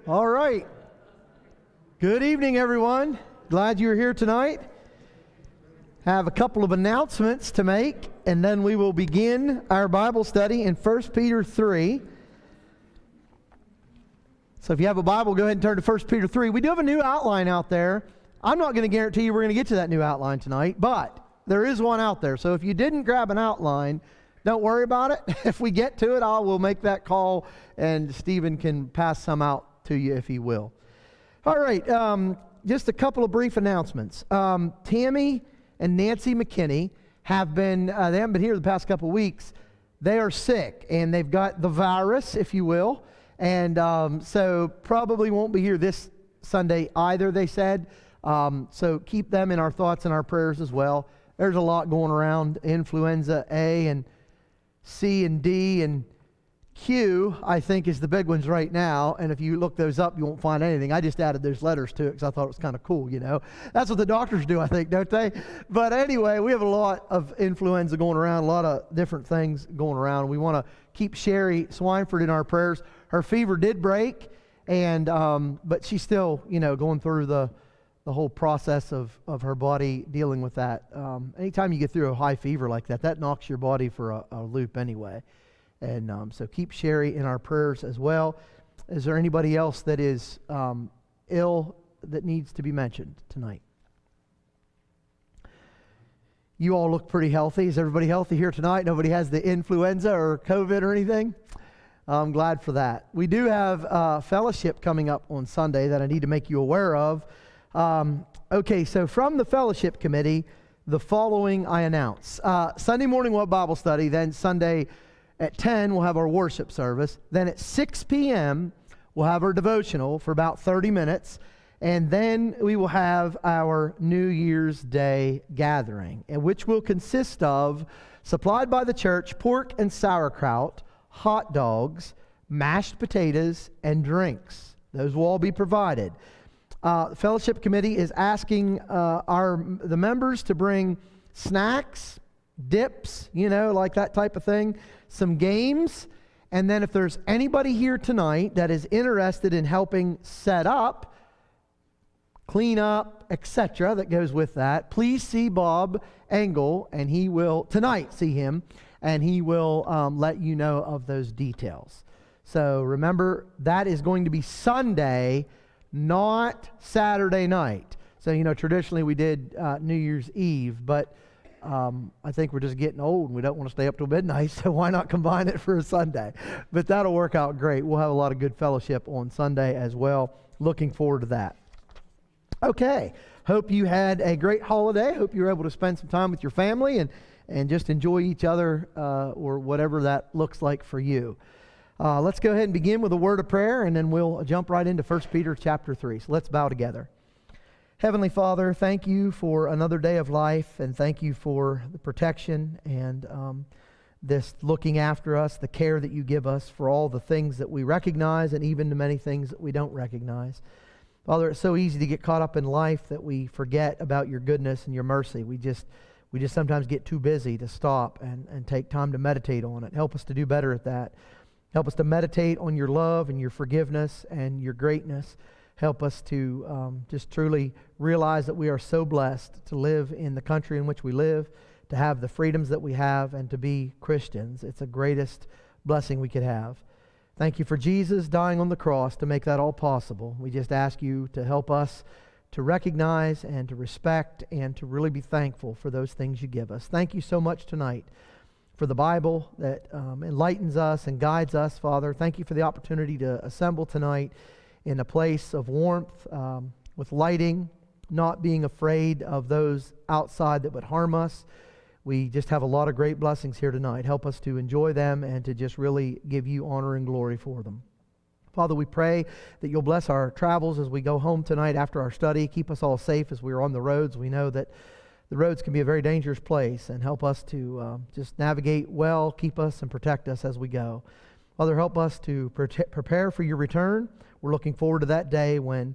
All right. Good evening, everyone. Glad you're here tonight. Have a couple of announcements to make, and then we will begin our Bible study in 1 Peter 3. So if you have a Bible, go ahead and turn to 1 Peter 3. We do have a new outline out there. I'm not going to guarantee you we're going to get to that new outline tonight, but there is one out there. So if you didn't grab an outline, don't worry about it. If we get to it, I will make that call, and Stephen can pass some out to you if he will. All right, just a couple of brief announcements. Tammy and Nancy McKinney have been, they haven't been here the past couple of weeks. They are sick, and they've got the virus, if you will, and so probably won't be here this Sunday either, they said. So keep them in our thoughts and our prayers as well. There's a lot going around, influenza A and C and D and Q, I think, is the big ones right now. And if you look those up, you won't find anything. I just added those letters to it because I thought it was kind of cool, you know. That's what the doctors do, I think, don't they? But anyway, we have a lot of influenza going around, a lot of different things going around. We want to keep Sherry Swineford in our prayers. Her fever did break, and but she's still, you know, going through the whole process of her body dealing with that. Anytime you get through a high fever like that, that knocks your body for a loop anyway. And so keep Sherry in our prayers as well. Is there anybody else that is ill that needs to be mentioned tonight? You all look pretty healthy. Is everybody healthy here tonight? Nobody has the influenza or COVID or anything? I'm glad for that. We do have fellowship coming up on Sunday that I need to make you aware of. Okay, so from the fellowship committee, the following I announce. Sunday morning we'll have Bible study, then Sunday at 10 we'll have our worship service, then at 6 p.m. we'll have our devotional for about 30 minutes, and then we will have our New Year's Day gathering, which will consist of, supplied by the church, pork and sauerkraut, hot dogs, mashed potatoes, and drinks. Those will all be provided. The fellowship committee is asking the members to bring snacks, dips, you know, like that type of thing, some games, and then if there's anybody here tonight that is interested in helping set up, clean up, etc., that goes with that, please see Bob Engel, and he will, tonight, see him, and he will let you know of those details. So remember, that is going to be Sunday, not Saturday night. So, you know, traditionally we did New Year's Eve, but I think we're just getting old and we don't want to stay up till midnight, so why not combine it for a Sunday? But that'll work out great. We'll have a lot of good fellowship on Sunday as well. Looking forward to that. Okay, hope you had a great holiday. Hope you were able to spend some time with your family and just enjoy each other or whatever that looks like for you. Let's go ahead and begin with a word of prayer, and then we'll jump right into 1 Peter chapter 3. So let's bow together. Heavenly Father, thank you for another day of life, and thank you for the protection and this looking after us, the care that you give us for all the things that we recognize and even the many things that we don't recognize. Father, it's so easy to get caught up in life that we forget about your goodness and your mercy. We just sometimes get too busy to stop and take time to meditate on it. Help us to do better at that. Help us to meditate on your love and your forgiveness and your greatness. Help us to just truly realize that we are so blessed to live in the country in which we live, to have the freedoms that we have, and to be Christians. It's the greatest blessing we could have. Thank you for Jesus dying on the cross to make that all possible. We just ask you to help us to recognize and to respect and to really be thankful for those things you give us. Thank you so much tonight for the Bible that enlightens us and guides us, Father. Thank you for the opportunity to assemble tonight in a place of warmth, with lighting, not being afraid of those outside that would harm us. We just have a lot of great blessings here tonight. Help us to enjoy them and to just really give you honor and glory for them. Father, we pray that you'll bless our travels as we go home tonight after our study. Keep us all safe as we are on the roads. We know that the roads can be a very dangerous place, and help us to just navigate well, keep us and protect us as we go. Father, help us to prepare for your return. We're looking forward to that day when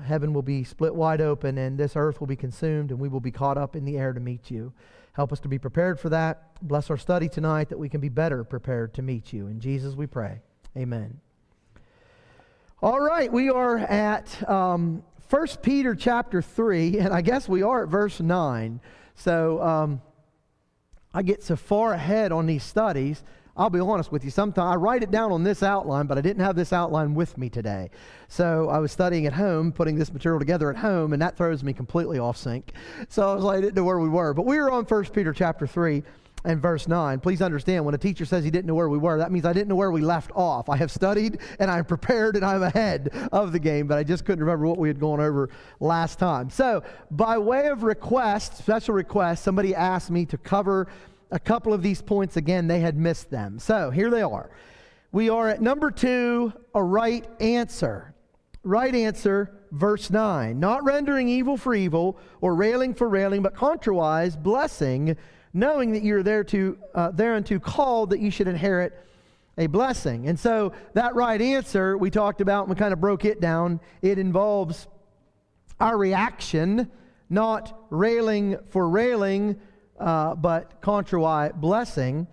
heaven will be split wide open and this earth will be consumed and we will be caught up in the air to meet you. Help us to be prepared for that. Bless our study tonight that we can be better prepared to meet you. In Jesus we pray. Amen. All right, we are at 1 Peter chapter 3, and I guess we are at verse 9. So I get so far ahead on these studies. I'll be honest with you, sometimes I write it down on this outline, but I didn't have this outline with me today. So I was studying at home, putting this material together at home, and that throws me completely off sync. So I was like, I didn't know where we were. But we were on 1 Peter chapter 3 and verse 9. Please understand, when a teacher says he didn't know where we were, that means I didn't know where we left off. I have studied, and I'm prepared, and I'm ahead of the game, but I just couldn't remember what we had gone over last time. So by way of request, special request, somebody asked me to cover a couple of these points again. They had missed them. So here they are. We are at number 2, a right answer. Right answer, verse 9. Not rendering evil for evil or railing for railing, but contrariwise blessing, knowing that you're thereunto called that you should inherit a blessing. And so that right answer we talked about, and we kind of broke it down. It involves our reaction, not railing for railing, but contrary blessing.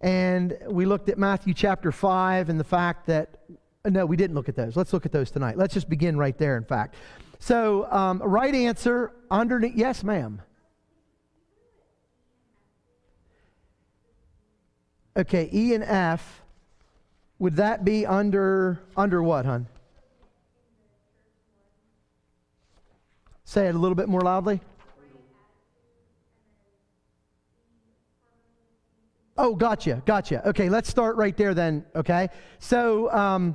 And we looked at Matthew chapter 5 and the fact that, no, we didn't look at those. Let's look at those tonight. Let's just begin right there, in fact. So, right answer underneath, yes, ma'am. Okay, E and F, would that be under what, hon? Say it a little bit more loudly. Oh, gotcha. Okay, let's start right there then, okay? So,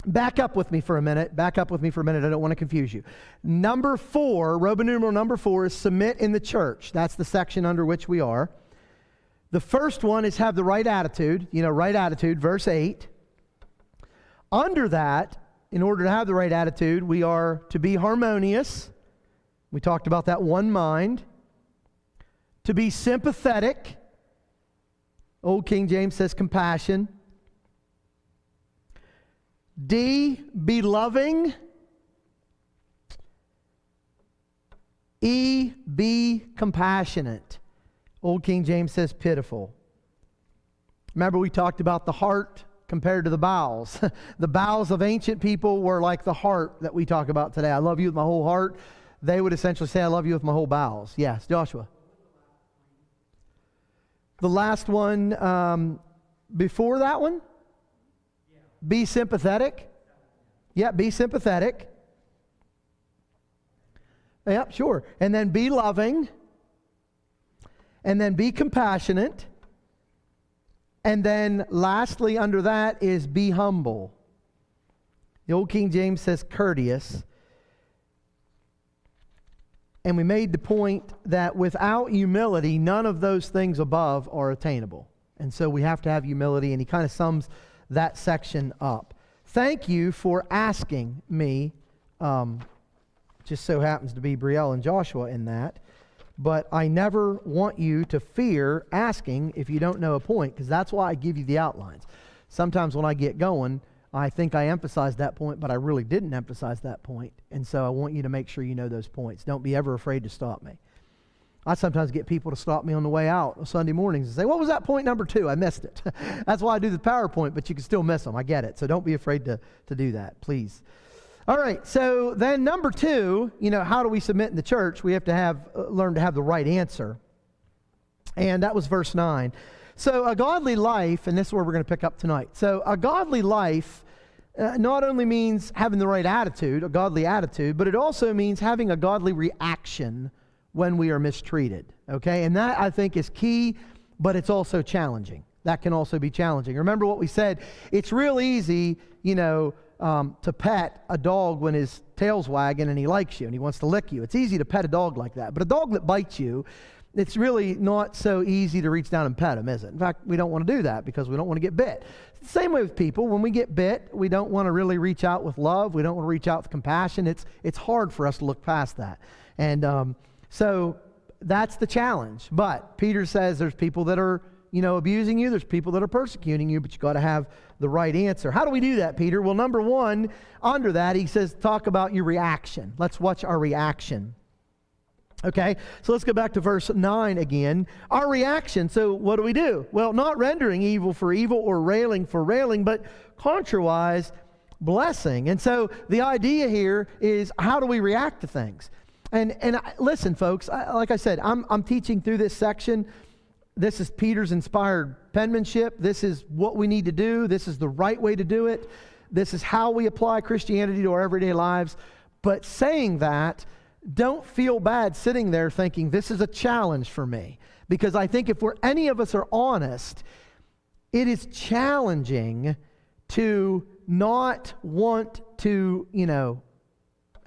back up with me for a minute. I don't want to confuse you. Number 4, Roman numeral number 4 is submit in the church. That's the section under which we are. The first one is have the right attitude. Right attitude, verse 8. Under that, in order to have the right attitude, we are to be harmonious. We talked about that, one mind. To be sympathetic. Old King James says compassion. D, be loving. E, be compassionate. Old King James says pitiful. Remember, we talked about the heart compared to the bowels. The bowels of ancient people were like the heart that we talk about today. I love you with my whole heart. They would essentially say, I love you with my whole bowels. Yes, Joshua. The last one, before that one? Yeah. Be sympathetic. Yeah, be sympathetic. Yep, sure. And then be loving. And then be compassionate. And then lastly under that is be humble. The Old King James says courteous. And we made the point that without humility, none of those things above are attainable. And so we have to have humility, and he kind of sums that section up. Thank you for asking me. Just so happens to be Brielle and Joshua in that. But I never want you to fear asking if you don't know a point, because that's why I give you the outlines. Sometimes when I get going, I think I emphasized that point, but I really didn't emphasize that point. And so I want you to make sure you know those points. Don't be ever afraid to stop me. I sometimes get people to stop me on the way out on Sunday mornings and say, what was that point number 2? I missed it. That's why I do the PowerPoint, but you can still miss them. I get it. So don't be afraid to do that, please. All right, so then number 2, how do we submit in the church? We have to learn to have the right answer. And that was verse 9. So a godly life, and this is where we're going to pick up tonight. So a godly life not only means having the right attitude, a godly attitude, but it also means having a godly reaction when we are mistreated. Okay, and that I think is key, but it's also challenging. That can also be challenging. Remember what we said, it's real easy, to pet a dog when his tail's wagging and he likes you and he wants to lick you. It's easy to pet a dog like that. But a dog that bites you, it's really not so easy to reach down and pet him, is it? In fact, we don't want to do that because we don't want to get bit. Same way with people. When we get bit, we don't want to really reach out with love. We don't want to reach out with compassion. It's hard for us to look past that. And so that's the challenge. But Peter says there's people that are, abusing you. There's people that are persecuting you, but you got to have the right answer. How do we do that, Peter? Well, number 1, under that, he says, talk about your reaction. Let's watch our reaction. Okay, so let's go back to verse 9 again. Our reaction, so what do? Well, not rendering evil for evil or railing for railing, but contrariwise blessing. And so the idea here is, how do we react to things? Listen, folks, like I said, I'm teaching through this section. This is Peter's inspired penmanship. This is what we need to do. This is the right way to do it. This is how we apply Christianity to our everyday lives. But saying that, don't feel bad sitting there thinking this is a challenge for me. Because I think if any of us are honest, it is challenging to not want to,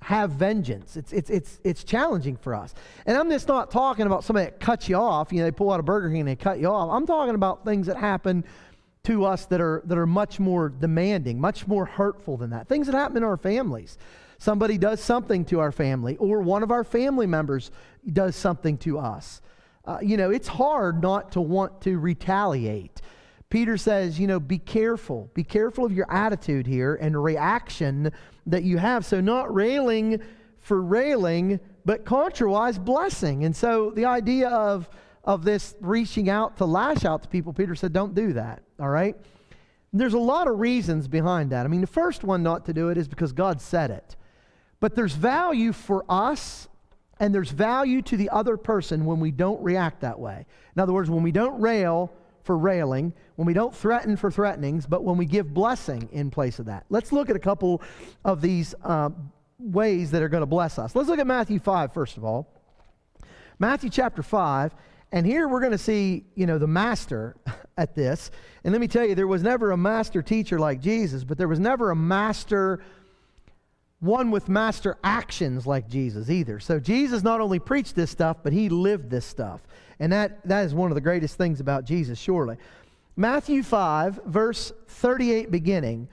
have vengeance. It's challenging for us. And I'm just not talking about somebody that cuts you off. They pull out a Burger King and they cut you off. I'm talking about things that happen to us that are much more demanding, much more hurtful than that. Things that happen in our families. Somebody does something to our family, or one of our family members does something to us. It's hard not to want to retaliate. Peter says, be careful. Be careful of your attitude here and reaction that you have. So not railing for railing, but contrariwise blessing. And so the idea of this reaching out to lash out to people, Peter said, don't do that. All right? There's a lot of reasons behind that. The first one not to do it is because God said it. But there's value for us, and there's value to the other person when we don't react that way. In other words, when we don't rail for railing, when we don't threaten for threatenings, but when we give blessing in place of that. Let's look at a couple of these ways that are going to bless us. Let's look at Matthew 5, first of all. Matthew chapter 5, and here we're going to see, the master at this. And let me tell you, there was never a master teacher like Jesus, but there was never a one with master actions like Jesus either. So Jesus not only preached this stuff, but he lived this stuff. And that is one of the greatest things about Jesus, surely. Matthew 5, verse 38 beginning,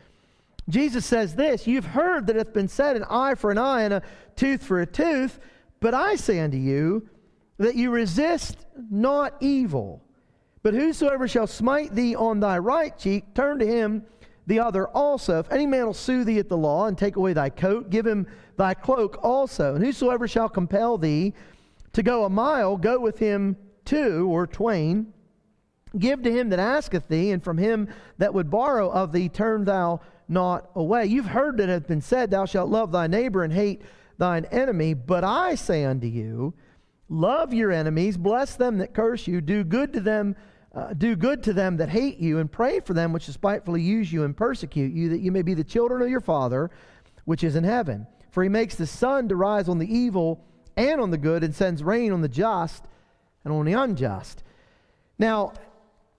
Jesus says this, "You've heard that it hath been said, an eye for an eye and a tooth for a tooth. But I say unto you, that you resist not evil. But whosoever shall smite thee on thy right cheek, turn to him the other also. If any man will sue thee at the law, and take away thy coat, give him thy cloak also. And whosoever shall compel thee to go a mile, go with him 2 or twain. Give to him that asketh thee, and from him that would borrow of thee, turn thou not away. You've heard that it hath been said, Thou shalt love thy neighbor and hate thine enemy. But I say unto you, love your enemies, bless them that curse you, do good to them that hate you, and pray for them which despitefully use you and persecute you, that you may be the children of your Father which is in heaven. For he makes the sun to rise on the evil and on the good, and sends rain on the just and on the unjust." Now,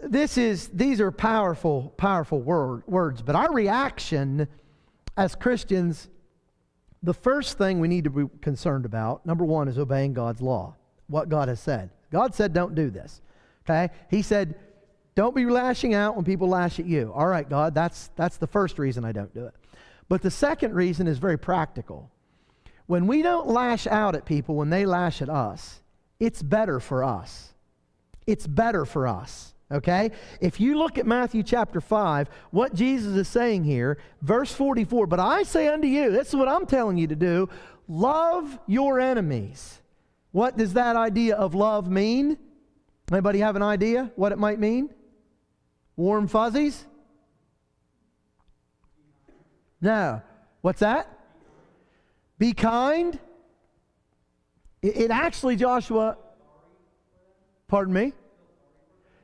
these are powerful words, but our reaction as Christians, the first thing we need to be concerned about, number one, is obeying God's law, what God has said. God said, don't do this. Okay? He said, don't be lashing out when people lash at you. All right, God, that's the first reason I don't do it. But the second reason is very practical. When we don't lash out at people when they lash at us, it's better for us. It's better for us. Okay? If you look at Matthew chapter 5, what Jesus is saying here, verse 44, "But I say unto you," this is what I'm telling you to do, "love your enemies." What does that idea of love mean? Anybody have an idea what it might mean? Warm fuzzies? No. What's that? Be kind. It actually, Joshua, pardon me?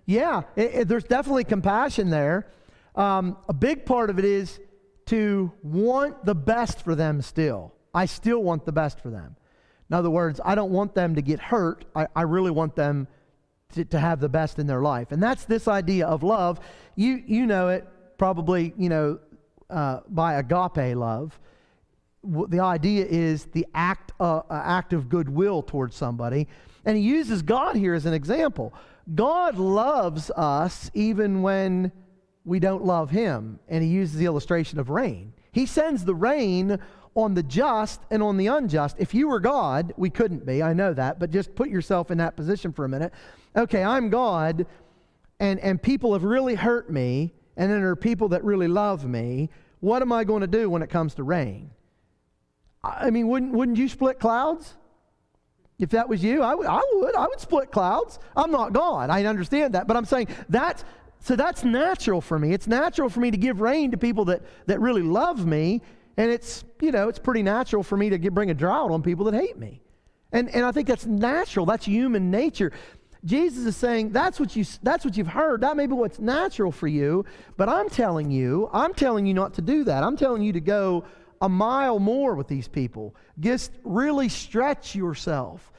Yeah, there's definitely compassion there. A big part of it is to want the best for them still. I still want the best for them. In other words, I don't want them to get hurt. I really want them to have the best in their life. And that's this idea of love. You know it probably, by agape love. The idea is the act of goodwill towards somebody. And he uses God here as an example. God loves us even when we don't love him. And he uses the illustration of rain. He sends the rain on the just and on the unjust. If you were God, we couldn't be, I know that, but just put yourself in that position for a minute. Okay, I'm God, and people have really hurt me, and then there are people that really love me. What am I going to do when it comes to rain? I mean, wouldn't you split clouds? If that was you, I would split clouds. I'm not God. I understand that. But I'm saying So that's natural for me. It's natural for me to give rain to people that really love me. And it's, it's pretty natural for me to bring a drought on people that hate me. And I think that's natural. That's human nature. Jesus is saying that's what you've heard. That may be what's natural for you, but I'm telling you not to do that. I'm telling you to go a mile more with these people. Just really stretch yourself.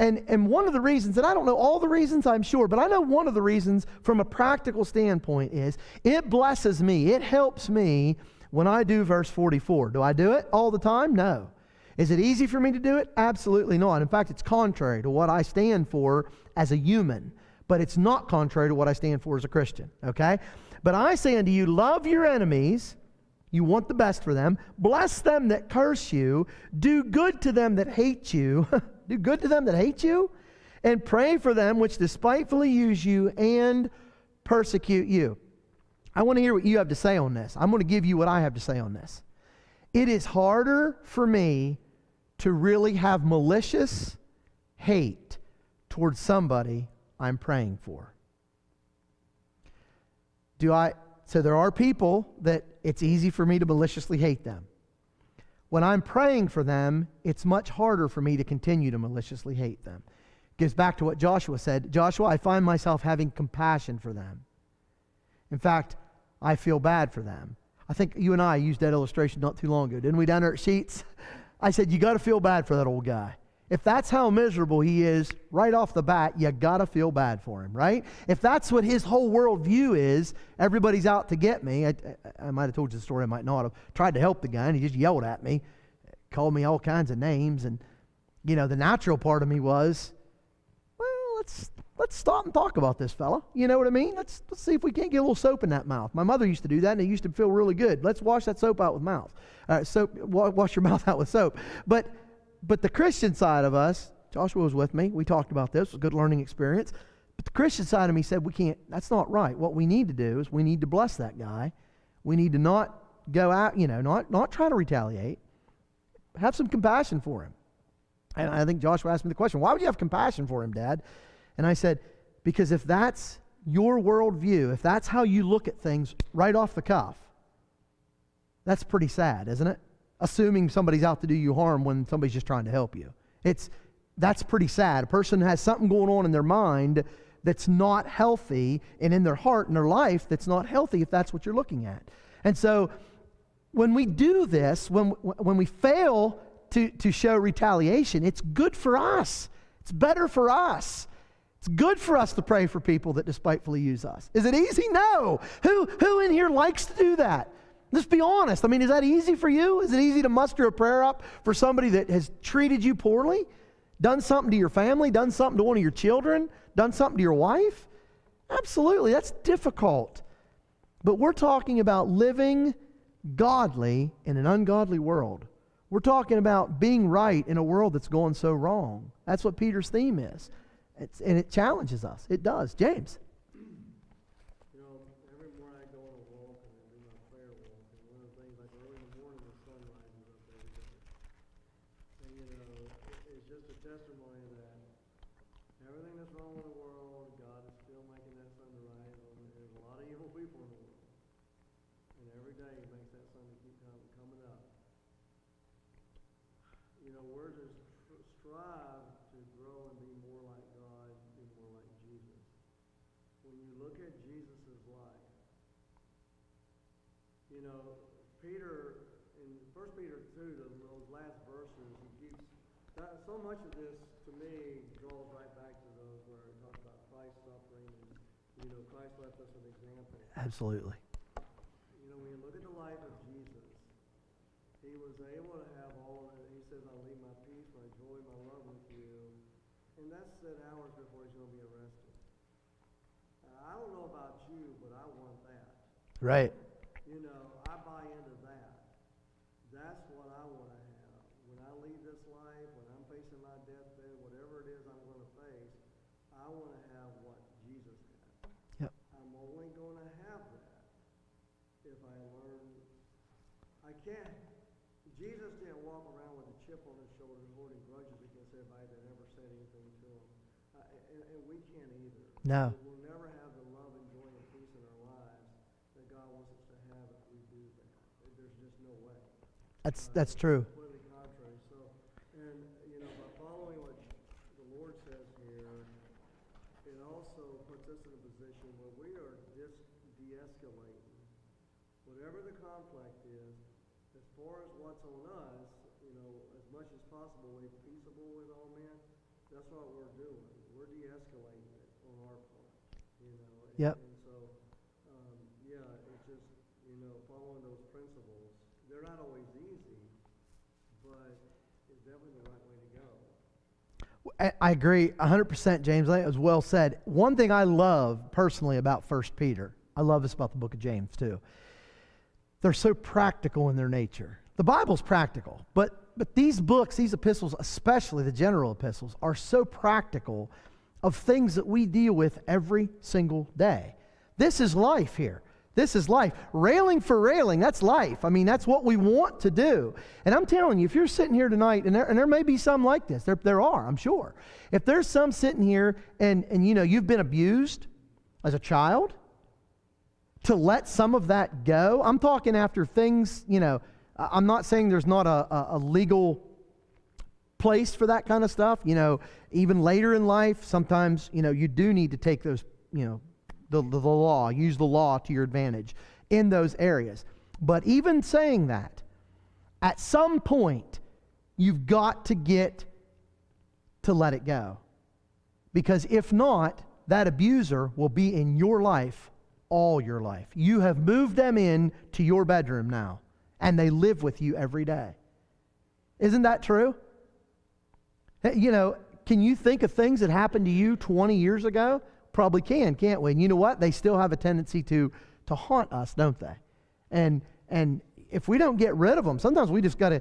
And one of the reasons, and I don't know all the reasons, I'm sure, but I know one of the reasons from a practical standpoint is it blesses me. It helps me when I do verse 44. Do I do it all the time? No. Is it easy for me to do it? Absolutely not. In fact, it's contrary to what I stand for as a human, but it's not contrary to what I stand for as a Christian, okay? But I say unto you, love your enemies. You want the best for them. Bless them that curse you. Do good to them that hate you. Do good to them that hate you. And pray for them which despitefully use you and persecute you. I want to hear what you have to say on this. I'm going to give you what I have to say on this. It is harder for me to really have malicious hate towards somebody I'm praying for. So there are people that it's easy for me to maliciously hate them. When I'm praying for them, it's much harder for me to continue to maliciously hate them. It goes back to what Joshua said. Joshua, I find myself having compassion for them. In fact, I feel bad for them. I think you and I used that illustration not too long ago. Didn't we, down there at Sheets? I said, you got to feel bad for that old guy. If that's how miserable he is, right off the bat, you got to feel bad for him, right? If that's what his whole worldview is, everybody's out to get me. I might have told you the story, I might not have. Tried to help the guy, and he just yelled at me, called me all kinds of names, and, the natural part of me was, well, let's stop and talk about this fella. You know what I mean? Let's see if we can't get a little soap in that mouth. My mother used to do that, and it used to feel really good. Let's wash that soap out with mouth. Wash your mouth out with soap. But the Christian side of us, Joshua was with me. We talked about this. It was a good learning experience. But the Christian side of me said, that's not right. What we need to do is we need to bless that guy. We need to not go out, not try to retaliate. Have some compassion for him. And I think Joshua asked me the question, why would you have compassion for him, Dad? And I said, because if that's your worldview, if that's how you look at things right off the cuff, that's pretty sad, isn't it? Assuming somebody's out to do you harm when somebody's just trying to help you. That's pretty sad. A person has something going on in their mind that's not healthy, and in their heart and their life that's not healthy if that's what you're looking at. And so when we do this, when we fail to show retaliation, it's good for us. It's better for us. It's good for us to pray for people that despitefully use us. Is it easy? No. Who in here likes to do that? Let's be honest. I mean, is that easy for you? Is it easy to muster a prayer up for somebody that has treated you poorly? Done something to your family? Done something to one of your children? Done something to your wife? Absolutely. That's difficult. But we're talking about living godly in an ungodly world. We're talking about being right in a world that's going so wrong. That's what Peter's theme is. And it challenges us. It does. James. Every morning I go on a walk and I do my prayer walk. And one of the things, like early in the morning, the sun rises up every day. And, it's just a testimony that everything that's wrong with the world, God is still making that sun to rise. There's a lot of evil people in the world. And every day He makes that sun to keep coming up. We're to strive to grow and be more like God, be more like Jesus. When you look at Jesus' life, Peter, in 1 Peter 2, those last verses, he gives, so much of this, to me, draws right back to those where it talks about Christ's suffering, and, Christ left us an example. Absolutely. When you look at the life of Jesus, He was able to have all of it. He says, I'll leave my peace, my joy, my love with you. And that's said hours before He's going to be arrested. I don't know about you, but I want that. Right. I buy into that. That's what I want to have. When I leave this life, when I'm facing my deathbed, whatever it is I'm going to face, I want to have what Jesus had. Yep. I'm only going to have that if I learn. I can't. Jesus didn't walk around with a chip on His shoulder holding grudges against everybody that ever said anything to Him. And we can't either. No. We'll never have the love and joy and peace in no way. That's true. Completely contrary. So, and you know, by following what the Lord says here, it also puts us in a position where we are de-escalating. Whatever the conflict is, as far as what's on us, you know, as much as possible, we're peaceable with all men. That's what we're doing. We're de-escalating it on our part. You know. Yep. And so, yeah, it's just, you know, following those principles. They're not always easy, but it's definitely the right way to go. I agree 100%, James. That was well said. One thing I love personally about 1 Peter, I love this about the book of James too. They're so practical in their nature. The Bible's practical, but these books, these epistles, especially the general epistles, are so practical of things that we deal with every single day. This is life here. This is life. Railing for railing, that's life. I mean, that's what we want to do. And I'm telling you, if you're sitting here tonight, and there may be some like this, there are, I'm sure. If there's some sitting here and you know, you've been abused as a child, to let some of that go, I'm talking after things, you know, I'm not saying there's not a legal place for that kind of stuff. You know, even later in life, sometimes, you know, you do need to take those, you know, the law, use the law to your advantage in those areas. But even saying that, at some point, you've got to get to let it go. Because if not, that abuser will be in your life all your life. You have moved them in to your bedroom now, and they live with you every day. Isn't that true? You know, can you think of things that happened to you 20 years ago? Probably can, can't we? And you know what? They still have a tendency to haunt us, don't they? And if we don't get rid of them, sometimes we just got to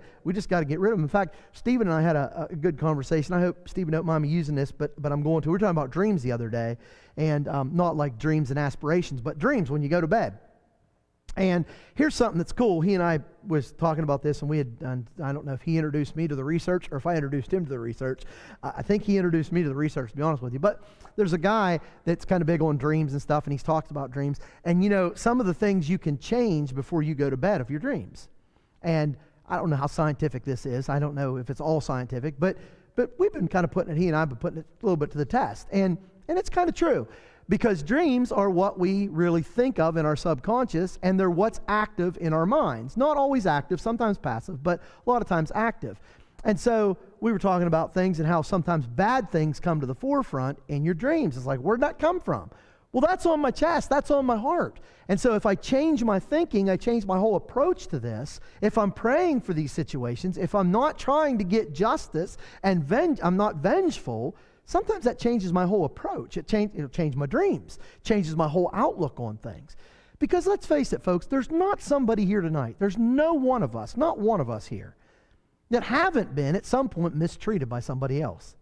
get rid of them. In fact, Stephen and I had a good conversation. I hope Stephen don't mind me using this, but I'm going to. We were talking about dreams the other day, and not like dreams and aspirations, but dreams when you go to bed. And here's something that's cool. He and I was talking about this, and we had done, I don't know if he introduced me to the research or if I introduced him to the research. I think he introduced me to the research, to be honest with you. But there's a guy that's kind of big on dreams and stuff, and he's talked about dreams. And you know, some of the things you can change before you go to bed of your dreams. And I don't know how scientific this is. I don't know if it's all scientific, but we've been kind of he and I have been putting it a little bit to the test. And it's kind of true. Because dreams are what we really think of in our subconscious, and they're what's active in our minds. Not always active, sometimes passive, but a lot of times active. And so we were talking about things and how sometimes bad things come to the forefront in your dreams. It's like, where'd that come from? Well, that's on my chest. That's on my heart. And so if I change my thinking, I change my whole approach to this. If I'm praying for these situations, if I'm not trying to get justice and I'm not vengeful, sometimes that changes my whole approach. It'll change my dreams, changes my whole outlook on things. Because let's face it, folks, there's not somebody here tonight, there's no one of us, not one of us here, that haven't been at some point mistreated by somebody else.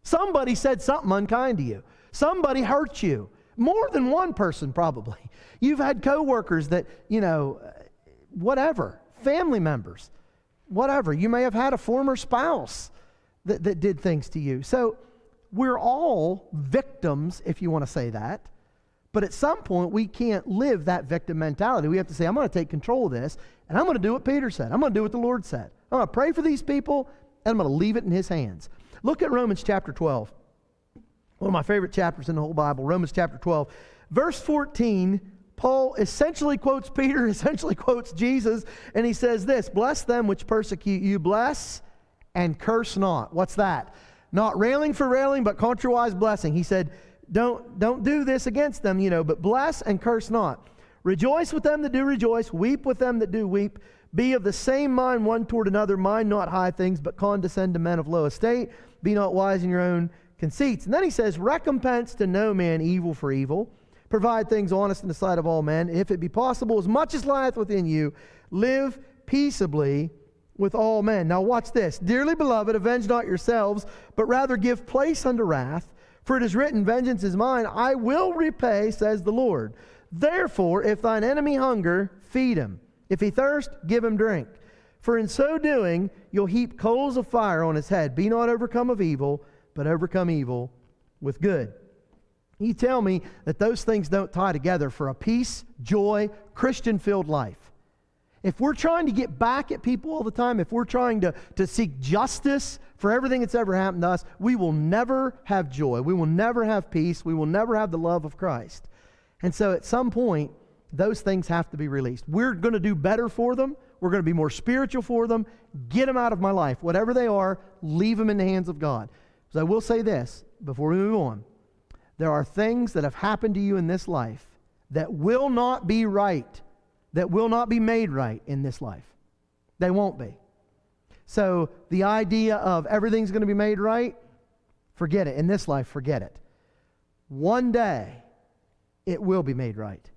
Somebody said something unkind to you. Somebody hurt you. More than one person probably. You've had coworkers that, you know, whatever, family members, whatever. You may have had a former spouse that did things to you. So we're all victims, if you want to say that. But at some point, we can't live that victim mentality. We have to say, I'm going to take control of this, and I'm going to do what Peter said. I'm going to do what the Lord said. I'm going to pray for these people, and I'm going to leave it in His hands. Look at Romans chapter 12. One of my favorite chapters in the whole Bible, Romans chapter 12. Verse 14, Paul essentially quotes Peter, essentially quotes Jesus, and he says this, bless them which persecute you, bless and curse not. What's that? Not railing for railing, but contrariwise blessing. He said, don't do this against them, you know, but bless and curse not. Rejoice with them that do rejoice, weep with them that do weep. Be of the same mind one toward another, mind not high things, but condescend to men of low estate. Be not wise in your own conceits. And then he says, recompense to no man evil for evil. Provide things honest in the sight of all men. If it be possible, as much as lieth within you, live peaceably with all men. Now watch this. Dearly beloved, avenge not yourselves, but rather give place unto wrath. For it is written, vengeance is mine, I will repay, says the Lord. Therefore, if thine enemy hunger, feed him. If he thirst, give him drink. For in so doing, you'll heap coals of fire on his head. Be not overcome of evil, but overcome evil with good. You tell me that those things don't tie together for a peace, joy, Christian-filled life. If we're trying to get back at people all the time, if we're trying to seek justice for everything that's ever happened to us, we will never have joy. We will never have peace. We will never have the love of Christ. And so at some point, those things have to be released. We're going to do better for them. We're going to be more spiritual for them. Get them out of my life. Whatever they are, leave them in the hands of God. So I will say this before we move on. There are things that have happened to you in this life that will not be right, that will not be made right in this life. They won't be. So the idea of everything's going to be made right, forget it. In this life, forget it. One day, it will be made right.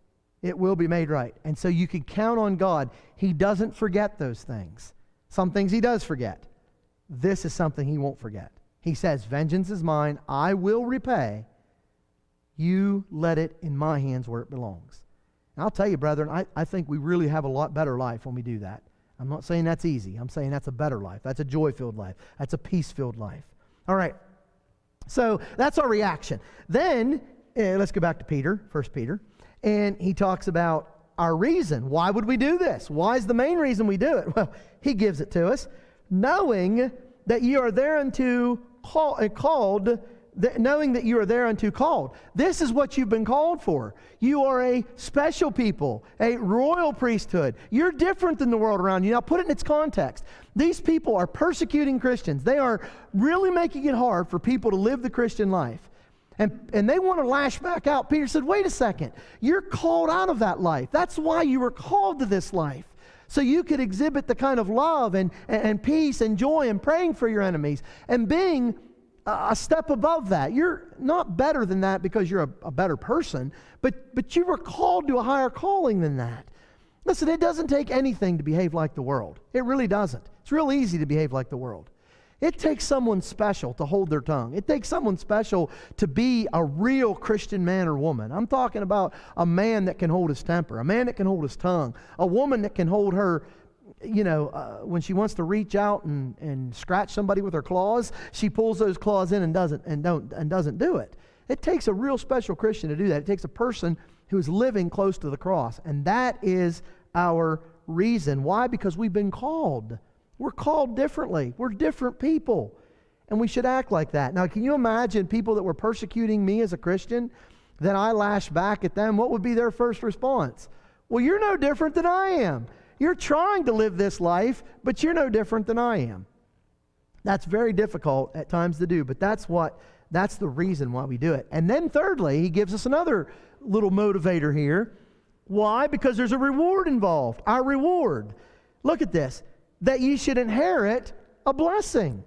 It will be made right. And so you can count on God. He doesn't forget those things. Some things He does forget. This is something He won't forget. He says, vengeance is mine, I will repay. You let it in my hands where it belongs. And I'll tell you, brethren, I think we really have a lot better life when we do that. I'm not saying that's easy. I'm saying that's a better life. That's a joy-filled life. That's a peace-filled life. All right. So that's our reaction. Then, let's go back to Peter, 1 Peter. And he talks about our reason. Why would we do this? Why is the main reason we do it? Well, he gives it to us. Knowing that ye are thereunto called, knowing that you are thereunto called. This is what you've been called for. You are a special people, a royal priesthood. You're different than the world around you. Now put it in its context. These people are persecuting Christians. They are really making it hard for people to live the Christian life. And they want to lash back out. Peter said, wait a second. You're called out of that life. That's why you were called to this life. So you could exhibit the kind of love and peace and joy and praying for your enemies and being a step above that. You're not better than that because you're a better person, but you were called to a higher calling than that. Listen, it doesn't take anything to behave like the world. It really doesn't. It's real easy to behave like the world. It takes someone special to hold their tongue. It takes someone special to be a real Christian man or woman. I'm talking about a man that can hold his temper, a man that can hold his tongue, a woman that can hold her, when she wants to reach out and scratch somebody with her claws, she pulls those claws in and doesn't do it. It takes a real special Christian to do that. It takes a person who is living close to the cross. And that is our reason. Why? Because we've been called. We're called differently. We're different people. And we should act like that. Now, can you imagine people that were persecuting me as a Christian, then I lash back at them? What would be their first response? Well, you're no different than I am. You're trying to live this life, but you're no different than I am. That's very difficult at times to do, but that's the reason why we do it. And then thirdly, he gives us another little motivator here. Why? Because there's a reward involved. Our reward. Look at this. That ye should inherit a blessing.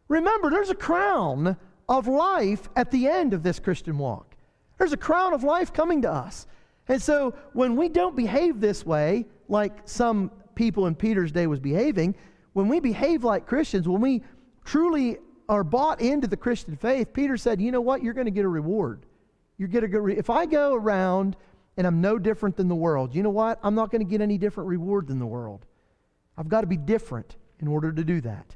Remember, there's a crown of life at the end of this Christian walk. There's a crown of life coming to us. And so when we don't behave this way, like some people in Peter's day was behaving, when we behave like Christians, when we truly are bought into the Christian faith, Peter said, you know what? You're going to get a reward. You're going to get if I go around and I'm no different than the world, you know what? I'm not going to get any different reward than the world. I've got to be different in order to do that.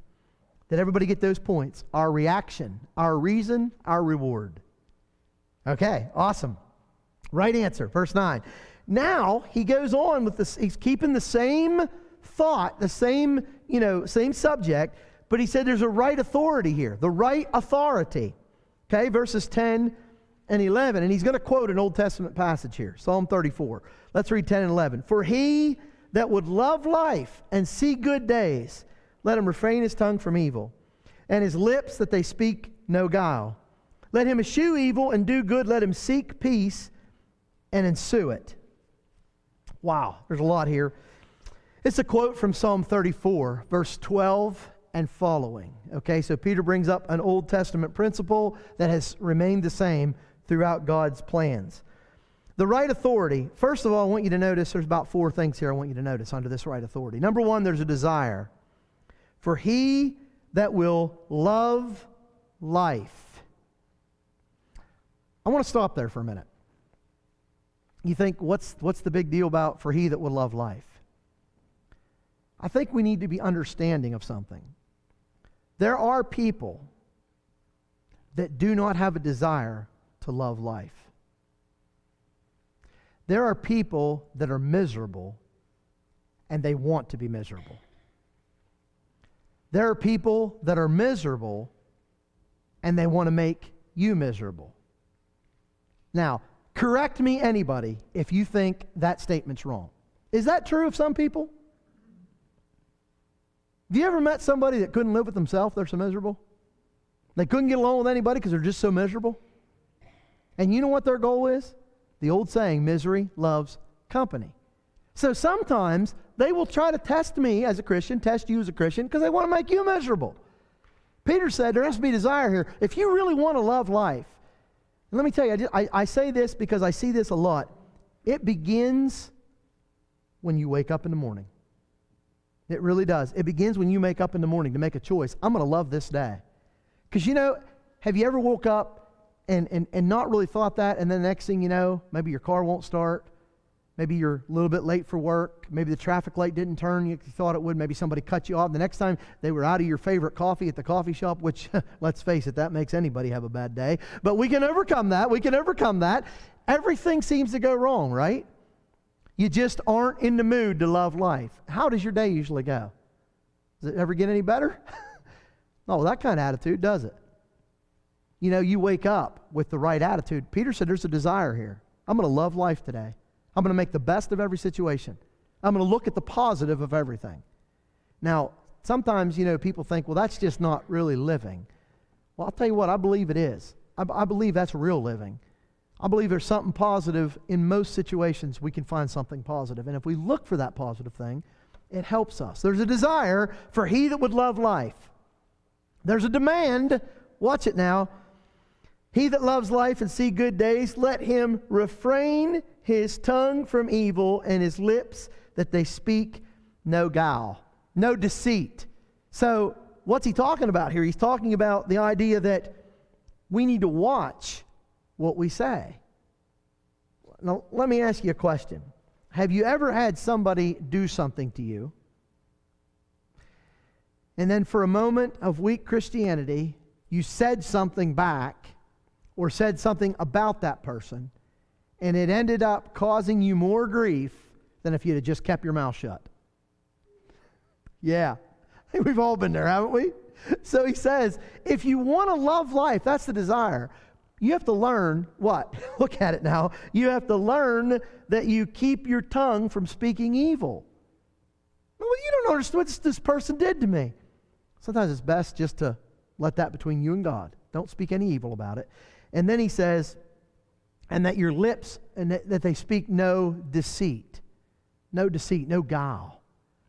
Did everybody get those points? Our reaction, our reason, our reward. Okay, awesome. Right answer, verse 9. Now, he goes on with this, he's keeping the same thought, the same subject, but he said there's a right authority here, the right authority. Okay, verses 10 and 11, and he's going to quote an Old Testament passage here, Psalm 34. Let's read 10 and 11. For he that would love life and see good days, let him refrain his tongue from evil, and his lips that they speak no guile. Let him eschew evil and do good. Let him seek peace and ensue it. Wow, there's a lot here. It's a quote from Psalm 34, verse 12 and following. Okay, so Peter brings up an Old Testament principle that has remained the same throughout God's plans. The right authority. First of all, I want you to notice there's about 4 things here I want you to notice under this right authority. Number 1, there's a desire. For he that will love life. I want to stop there for a minute. You think, what's the big deal about for he that will love life? I think we need to be understanding of something. There are people that do not have a desire to love life. There are people that are miserable and they want to be miserable. There are people that are miserable and they want to make you miserable. Now, correct me, anybody, if you think that statement's wrong. Is that true of some people? Have you ever met somebody that couldn't live with themselves? They're so miserable. They couldn't get along with anybody because they're just so miserable. And you know what their goal is? The old saying, misery loves company. So sometimes they will try to test me as a Christian, test you as a Christian, because they want to make you miserable. Peter said there has to be desire here. If you really want to love life, and let me tell you, I say this because I see this a lot. It begins when you wake up in the morning. It really does. It begins when you make up in the morning to make a choice. I'm going to love this day. Because have you ever woke up and not really thought that, and then the next thing you know, maybe your car won't start, maybe you're a little bit late for work, maybe the traffic light didn't turn you thought it would, maybe somebody cut you off. The next time they were out of your favorite coffee at the coffee shop, which, let's face it, that makes anybody have a bad day. But we can overcome that. Everything seems to go wrong, right? You just aren't in the mood to love life. How does your day usually go? Does it ever get any better? No, that kind of attitude, does it? You wake up with the right attitude. Peter said there's a desire here. I'm going to love life today. I'm going to make the best of every situation. I'm going to look at the positive of everything. Now, sometimes, people think, well, that's just not really living. Well, I'll tell you what, I believe it is. I believe that's real living. I believe there's something positive. In most situations, we can find something positive. And if we look for that positive thing, it helps us. There's a desire for he that would love life. There's a demand. Watch it now. He that loves life and see good days, let him refrain his tongue from evil and his lips that they speak no guile, no deceit. So what's he talking about here? He's talking about the idea that we need to watch what we say. Now, let me ask you a question. Have you ever had somebody do something to you, and then for a moment of weak Christianity, you said something back or said something about that person, and it ended up causing you more grief than if you'd have just kept your mouth shut? Yeah. We've all been there, haven't we? So he says, if you want to love life, that's the desire. You have to learn what? Look at it now. You have to learn that you keep your tongue from speaking evil. Well, you don't understand what this person did to me. Sometimes it's best just to let that between you and God. Don't speak any evil about it. And then he says, and that your lips, and that they speak no deceit. No deceit, no guile.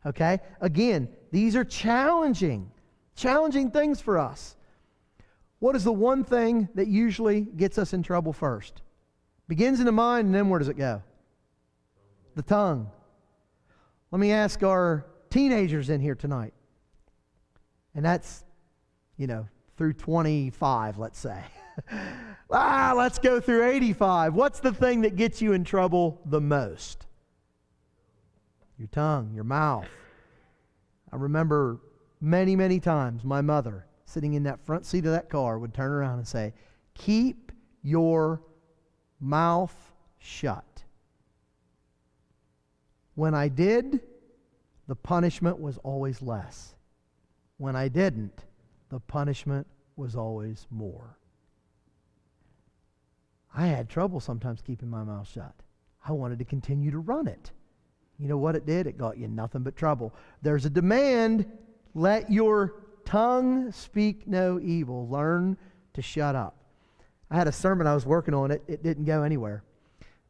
Okay? Again, these are challenging things for us. What is the one thing that usually gets us in trouble first? Begins in the mind, and then where does it go? The tongue. Let me ask our teenagers in here tonight. And that's, through 25, let's say. Let's go through 85. What's the thing that gets you in trouble the most? Your tongue, your mouth. I remember many, many times my mother, sitting in that front seat of that car, would turn around and say, keep your mouth shut. When I did, the punishment was always less. When I didn't, the punishment was always more. I had trouble sometimes keeping my mouth shut. I wanted to continue to run it. You know what it did? It got you nothing but trouble. There's a demand. Let your tongue speak no evil. Learn to shut up. I had a sermon I was working on. It didn't go anywhere.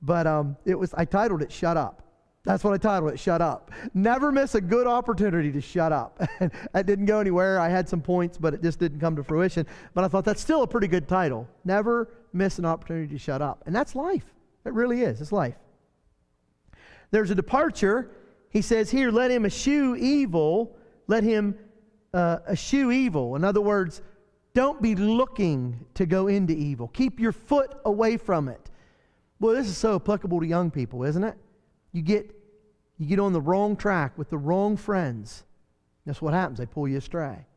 But I titled it, Shut Up. That's what I titled it, Shut Up. Never miss a good opportunity to shut up. That didn't go anywhere. I had some points, but it just didn't come to fruition. But I thought that's still a pretty good title. Never miss an opportunity to shut up. And that's life. It really is. It's life. There's a departure. He says here, let him eschew evil. Let him eschew evil. In other words, don't be looking to go into evil. Keep your foot away from it. Boy, this is so applicable to young people, isn't it? You get on the wrong track with the wrong friends. That's what happens. They pull you astray.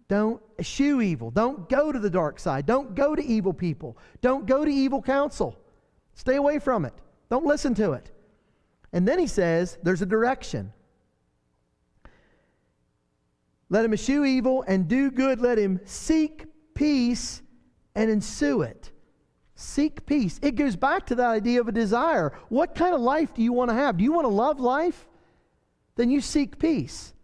Don't eschew evil. Don't go to the dark side. Don't go to evil people. Don't go to evil counsel. Stay away from it. Don't listen to it. And then he says there's a direction. Let him eschew evil and do good. Let him seek peace and ensue it. Seek peace. It goes back to that idea of a desire. What kind of life do you want to have? Do you want to love life? Then you seek peace.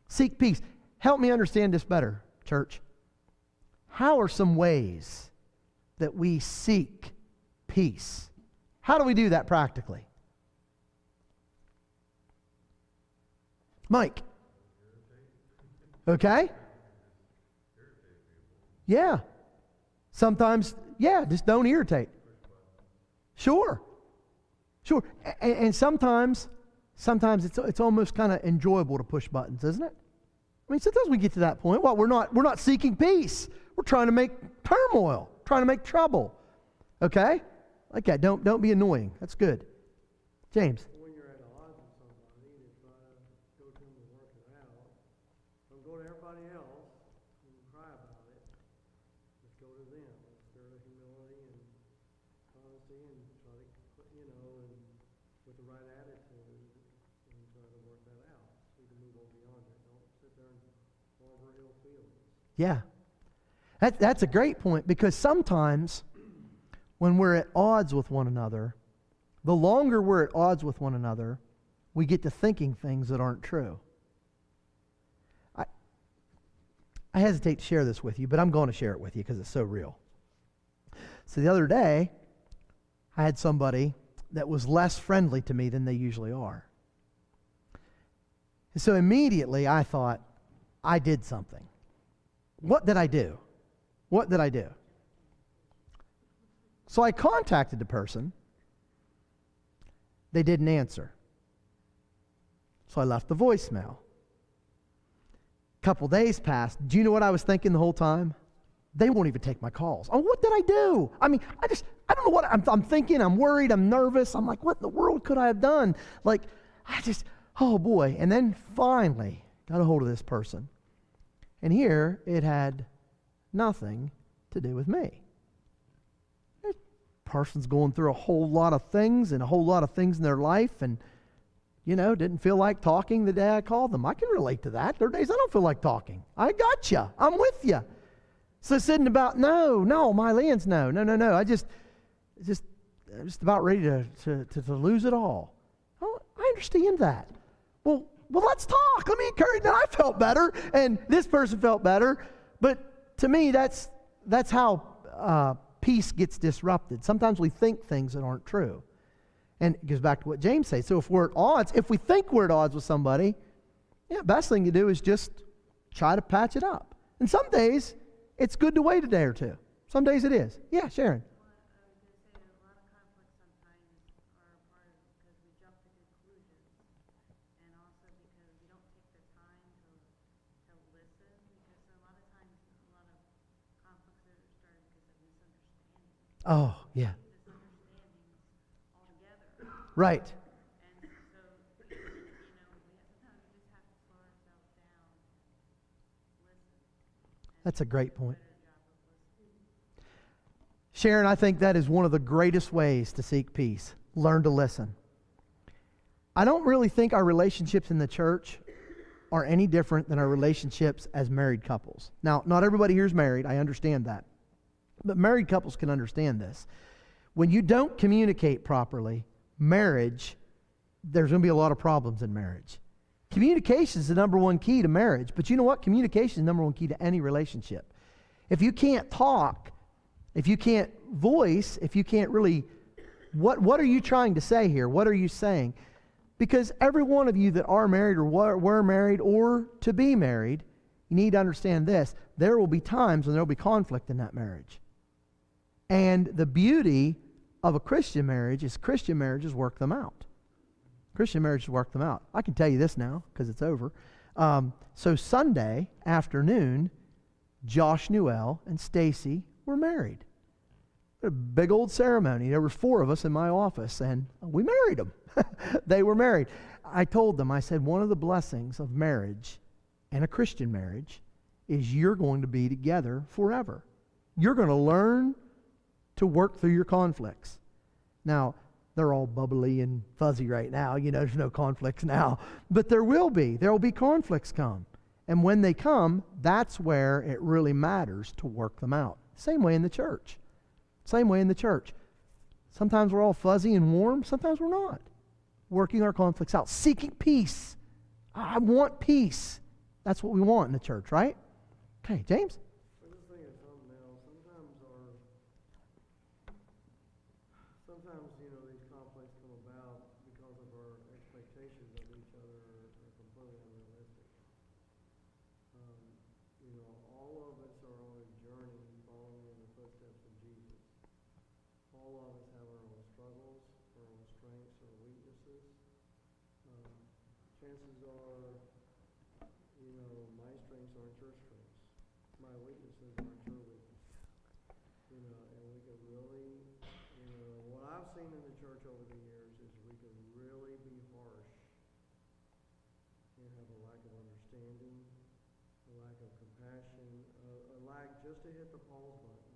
Seek peace. Help me understand this better, church. How are some ways that we seek peace? How do we do that practically? Mike. Okay? Yeah. Sometimes, yeah, just don't irritate. Sure. Sure. And sometimes it's almost kind of enjoyable to push buttons, isn't it? I mean, sometimes we get to that point. Well, we're not seeking peace. We're trying to make turmoil, trying to make trouble. Okay? Like that. Don't be annoying. That's good. James. When you're at odds with somebody, you try to go to them and work it out. Don't go to everybody else and cry about it. Just go to them. Stir the humility and honesty and try to, and with the right attitude and try to work that out. So you can move on beyond it. Don't sit there and harbor ill feelings. Yeah. That's a great point, because sometimes when we're at odds with one another, the longer we're at odds with one another, we get to thinking things that aren't true. I hesitate to share this with you, but I'm going to share it with you because it's so real. So the other day, I had somebody that was less friendly to me than they usually are. And so immediately I thought, I did something. What did I do? What did I do? So I contacted the person. They didn't answer. So I left the voicemail. A couple days passed. Do you know what I was thinking the whole time? They won't even take my calls. Oh, what did I do? I mean, I don't know what I'm thinking. I'm worried. I'm nervous. I'm like, what in the world could I have done? Like, oh boy. And then finally got a hold of this person. And here it had nothing to do with me. This person's going through a whole lot of things and a whole lot of things in their life, and didn't feel like talking the day I called them. I can relate to that. There are days I don't feel like talking. I got you. I'm with you. So it's isn't about no, Mylene's no. I just about ready to lose it all. Oh, I understand that. Well, let's talk. Let me encourage that. I felt better, and this person felt better. But to me, that's how peace gets disrupted. Sometimes we think things that aren't true. And it goes back to what James says. So if we're at odds, if we think we're at odds with somebody, best thing to do is just try to patch it up. And some days, it's good to wait a day or two. Some days it is. Yeah, Sharon. Oh, yeah. Right. And so, we sometimes just have to slow ourselves down, listen. That's a great point. Sharon, I think that is one of the greatest ways to seek peace. Learn to listen. I don't really think our relationships in the church are any different than our relationships as married couples. Now, not everybody here is married. I understand that. But married couples can understand this. When you don't communicate properly, there's going to be a lot of problems in marriage. Communication is the number one key to marriage. But you know what? Communication is the number one key to any relationship. If you can't talk, if you can't voice, if you can't really, what are you trying to say here? What are you saying? Because every one of you that are married or were married or to be married, you need to understand this. There will be times when there will be conflict in that marriage. And the beauty of a Christian marriage is Christian marriages work them out. Christian marriages work them out. I can tell you this now because it's over. So Sunday afternoon, Josh Newell and Stacy were married. A big old ceremony. There were 4 of us in my office, and we married them. They were married. I told them, I said, one of the blessings of marriage and a Christian marriage is you're going to be together forever. You're going to learn to work through your conflicts. Now, they're all bubbly and fuzzy right now. There's no conflicts now. But there will be. There will be conflicts come. And when they come, that's where it really matters to work them out. Same way in the church. Same way in the church. Sometimes we're all fuzzy and warm. Sometimes we're not. Working our conflicts out. Seeking peace. I want peace. That's what we want in the church, right? Okay, James? I just think of something else. Sometimes, these conflicts come about because of our expectations of each other are completely unrealistic. All of us are on a journey following in the footsteps of Jesus. All of us have our own struggles, our own strengths, our weaknesses. Chances are, my strengths aren't your strengths. My weaknesses aren't your weaknesses. And we could really, what I've seen in the church over the years is we could really be harsh and have a lack of understanding, a lack of compassion, a lack just to hit the pause button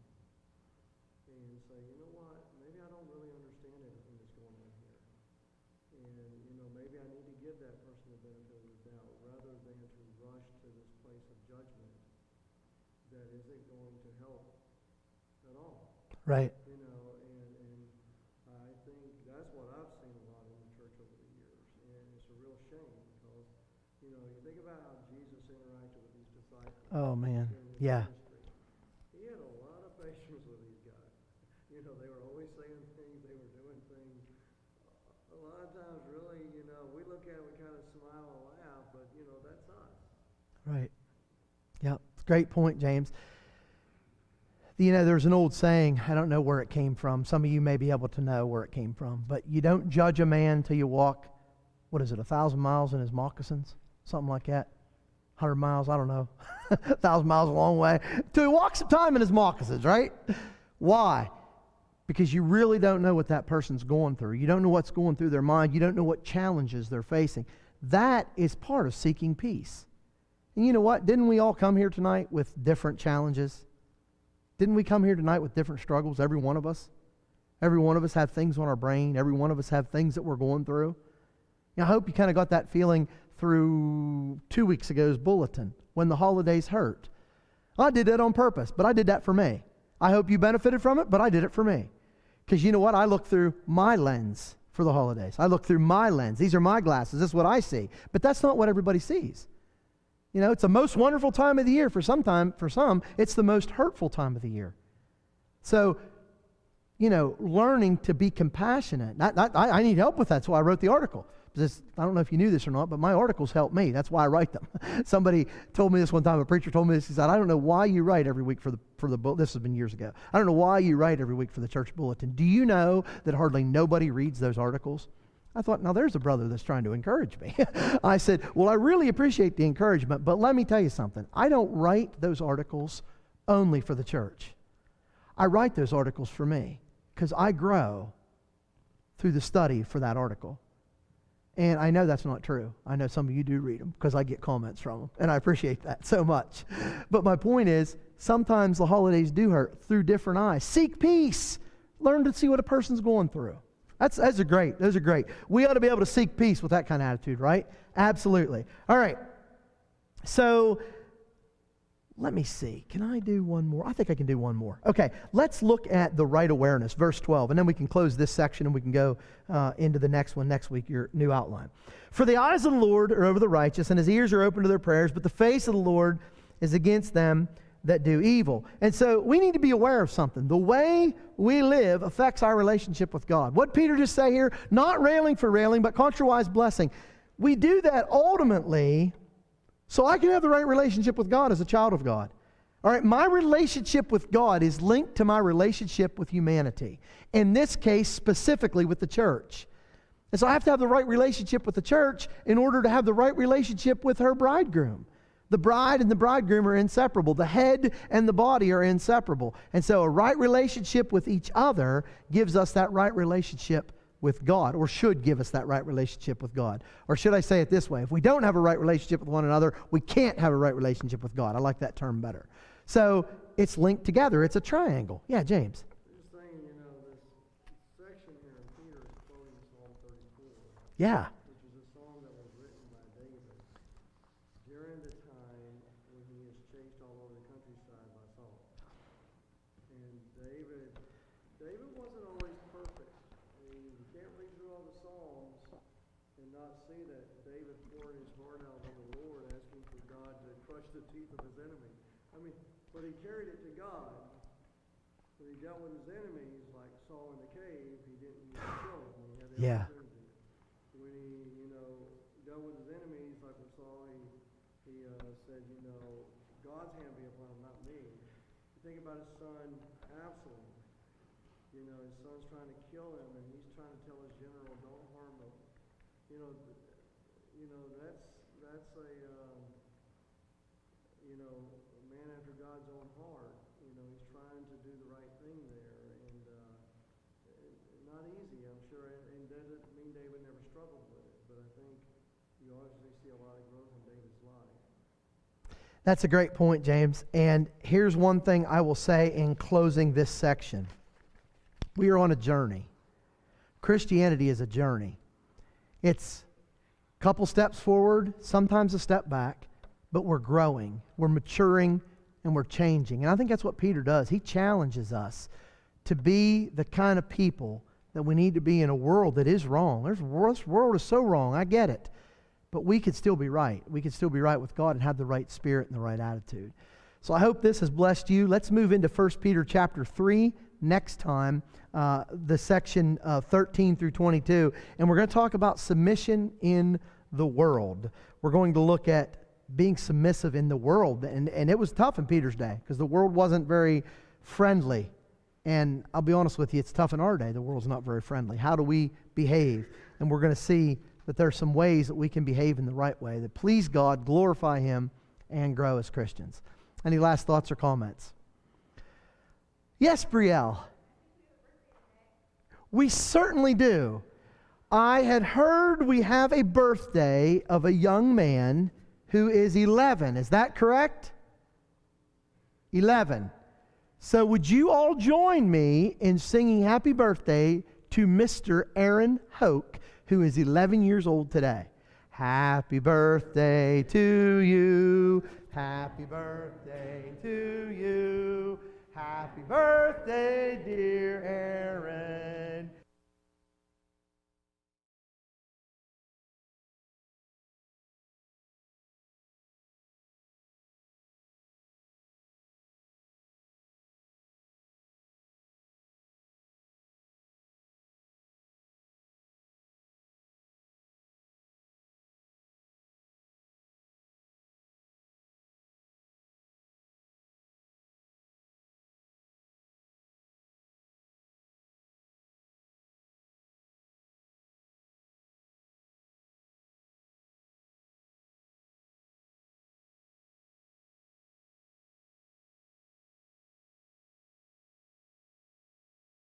and say, you know what, maybe I don't really understand everything that's going on here. And, maybe I need to give that person the benefit of the doubt rather than to rush to this place of judgment that isn't going to help at all. Right. And I think that's what I've seen a lot in the church over the years. And it's a real shame because, you think about how Jesus interacted with these disciples. Oh, man. In his Yeah. ministry. He had a lot of patience with these guys. They were always saying things, they were doing things. A lot of times, really, we look at it, we kind of smile and laugh, but, that's us. Right. Yeah. Great point, James. There's an old saying, I don't know where it came from. Some of you may be able to know where it came from, but you don't judge a man till you walk, 1,000 miles in his moccasins? Something like that. 100 miles, I don't know. 1,000 miles a long way. Till he walks some time in his moccasins, right? Why? Because you really don't know what that person's going through. You don't know what's going through their mind. You don't know what challenges they're facing. That is part of seeking peace. And you know what? Didn't we all come here tonight with different challenges? Didn't we come here tonight with different struggles, every one of us? Every one of us have things on our brain. Every one of us have things that we're going through. I hope you kind of got that feeling through 2 weeks ago's bulletin when the holidays hurt. I did that on purpose, but I did that for me. I hope you benefited from it, but I did it for me. Because you know what? I look through my lens for the holidays. I look through my lens. These are my glasses. This is what I see. But that's not what everybody sees. It's the most wonderful time of the year. For some, it's the most hurtful time of the year. So, learning to be compassionate. I need help with that. That's why I wrote the article. I don't know if you knew this or not, but my articles help me. That's why I write them. Somebody told me this one time. A preacher told me this. He said, I don't know why you write every week for the book. This has been years ago. I don't know why you write every week for the church bulletin. Do you know that hardly nobody reads those articles? I thought, now there's a brother that's trying to encourage me. I said, well, I really appreciate the encouragement, but let me tell you something. I don't write those articles only for the church. I write those articles for me because I grow through the study for that article. And I know that's not true. I know some of you do read them because I get comments from them, and I appreciate that so much. But my point is, sometimes the holidays do hurt through different eyes. Seek peace. Learn to see what a person's going through. Those are great. Those are great. We ought to be able to seek peace with that kind of attitude, right? Absolutely. All right. So, let me see. Can I do one more? I think I can do one more. Okay. Let's look at the right awareness, verse 12, and then we can close this section and we can go into the next one next week, your new outline. For the eyes of the Lord are over the righteous, and his ears are open to their prayers, but the face of the Lord is against them that do evil. And so we need to be aware of something. The way we live affects our relationship with God. What Peter just say here, not railing for railing, but contrariwise blessing. We do that ultimately so I can have the right relationship with God as a child of God. All right, my relationship with God is linked to my relationship with humanity. In this case, specifically with the church. And so I have to have the right relationship with the church in order to have the right relationship with her bridegroom. The bride and the bridegroom are inseparable. The head and the body are inseparable. And so a right relationship with each other gives us that right relationship with God, or should give us that right relationship with God. Or should I say it this way? If we don't have a right relationship with one another, we can't have a right relationship with God. I like that term better. So it's linked together. It's a triangle. Yeah, James. Just saying, this section here in Peter is quoting Psalm 34. Yeah. Which is a song that was written by David during the time And David wasn't always perfect. I mean, you can't read through all the Psalms and not see that David poured his heart out on the Lord, asking for God to crush the teeth of his enemy. I mean, but he carried it to God. When he dealt with his enemies, like Saul in the cave, he didn't kill him when he had the Yeah. opportunity. When he, dealt with his enemies, like with Saul, he said, God's hand be upon him, not me. You think about his son Absalom. His son's trying to kill him, and he's trying to tell his general, don't harm him. That's a man after God's own heart. He's trying to do the right thing there, and not easy, I'm sure. And doesn't mean David never struggled with it, but I think you obviously see a lot of growth in David's life. That's a great point, James. And here's one thing I will say in closing this section. We are on a journey. Christianity is a journey. It's a couple steps forward, sometimes a step back, but we're growing, we're maturing, and we're changing. And I think that's what Peter does. He challenges us to be the kind of people that we need to be in a world that is wrong. This world is so wrong, I get it. But we could still be right. We could still be right with God and have the right spirit and the right attitude. So I hope this has blessed you. Let's move into 1 Peter chapter 3 next time, the section 13 through 22. And we're going to talk about submission in the world. We're going to look at being submissive in the world. And it was tough in Peter's day because the world wasn't very friendly. And I'll be honest with you, it's tough in our day. The world's not very friendly. How do we behave? And we're going to see that there are some ways that we can behave in the right way that please God, glorify Him, and grow as Christians. Any last thoughts or comments? Yes, Brielle. We certainly do. I had heard we have a birthday of a young man who is 11. Is that correct? 11. So would you all join me in singing happy birthday to Mr. Aaron Hoke, who is 11 years old today? Happy birthday to you. Happy birthday to you. Happy birthday, dear Aaron.